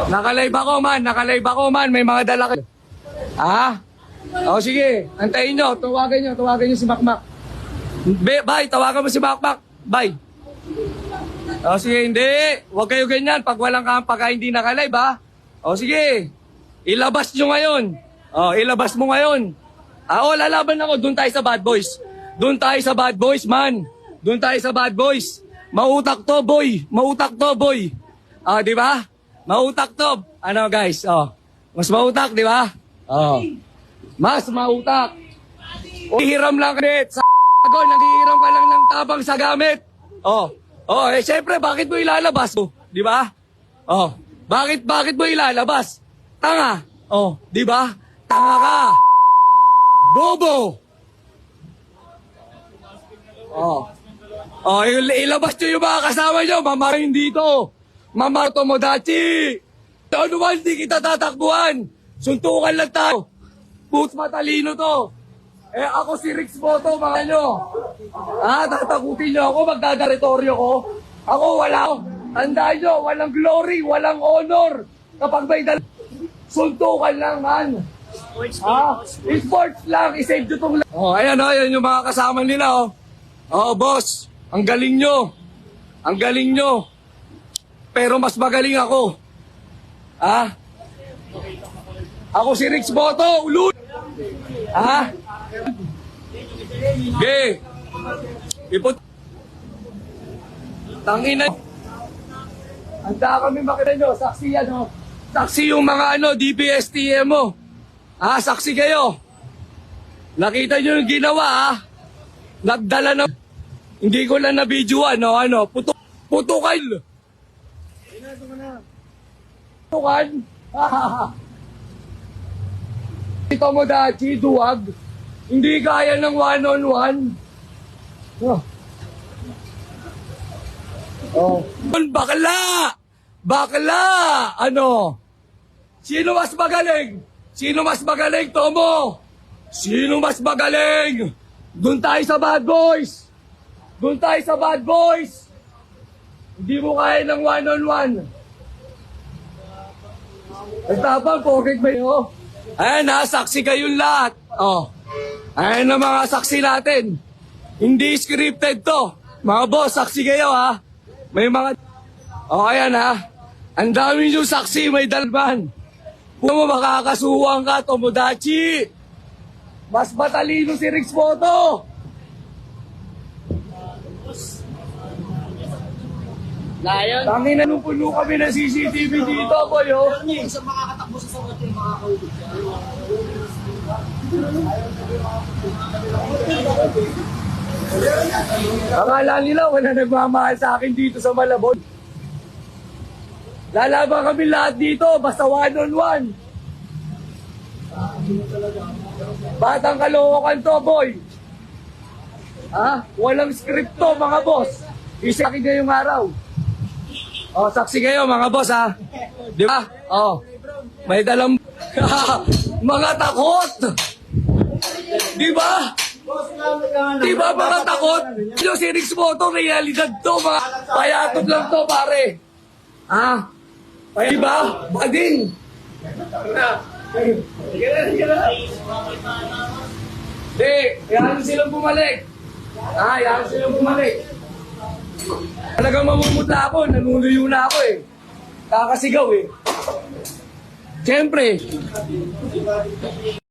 Nakalive ako man, may mga dala kayo. Ha? O sige, antayin nyo, tawagan nyo si Makmak. Bye, tawagan mo si Makmak. Bye. O sige, hindi. Huwag kayo ganyan pag hindi nakalive ha. O sige, ilabas nyo ngayon. O, ilabas mo ngayon. Lalaban ako, doon tayo sa bad boys. Doon tayo sa bad boys, man. Doon tayo sa bad boys. Mautak to, boy. Di ba? Mautak to. Ano, guys? Mas mautak, di ba? Mas mautak. Hihiram lang ulit. Naghihiram ka lang ng tabang sa gamit. Syempre, bakit mo ilalabas? Di ba? Bakit mo ilalabas? Tanga. Di ba? Tanga ka. Bobo. Ilabas nyo yung mga kasama nyo. Mamarin dito. Mamar Tomodachi. Ano ba, hindi kita tatakbuhan. Suntukan lang tayo. Put matalino to. Ako si Rix Boto, mga nyo. Tatakutin nyo ako, magdadaritoryo ko. Ako wala. Tandaan nyo, walang glory, walang honor. Kapag may suntukan lang, man. Sports lang, isave nyo tong lang. Ayan yung mga kasama nila, boss, ang galing nyo. Ang galing nyo. Pero mas magaling ako. Ako si Rix Boto, ulul. Tangina. Handa kami makita nyo. Saksi yan, Saksi yung mga DPSTM mo. Saksi kayo. Nakita nyo yung ginawa, Nagdala na. Hindi ko lang na-videoan, putukan. Putukan? Ito mo dati, duwag. Hindi kaya ng one-on-one. Bakla! Sino mas magaling, Tomo? Sino mas magaling? Doon tayo sa bad boys. Hindi mo kaya ng one-on-one. Tapang, pocket ba yun? Ayan saksi kayong lahat. Ayan na mga saksi natin. Hindi scripted to. Mga boss, saksi kayo May mga... ayan Ang dami yung saksi, may dalban. Kung mo makakasuwang ka, Tomodachi. Mas matalino si Rix Boto. Lion? Tangina nung puno kami ng CCTV dito, boy, Isang makakatakbo sa sagot yung makakahulog siya. Akala nila wala nagmamahal sa akin dito sa Malabon. Lalaban kami lahat dito, basta one-on-one. Batang kalokohan to, boy. Walang script to, mga boss. Isakin niya yung araw. Saksi kayo, mga boss, Di ba? May dalang... mga takot! Di ba? Di ba mga takot? Yung si Rix Boto, realidad to, mga payatod lang to, pare. Di ba? Bading! Di, yan silang bumalik. Yan silang bumalik. Talagang mamumuta ako, nanuluyo na ako Kakasigaw Siyempre.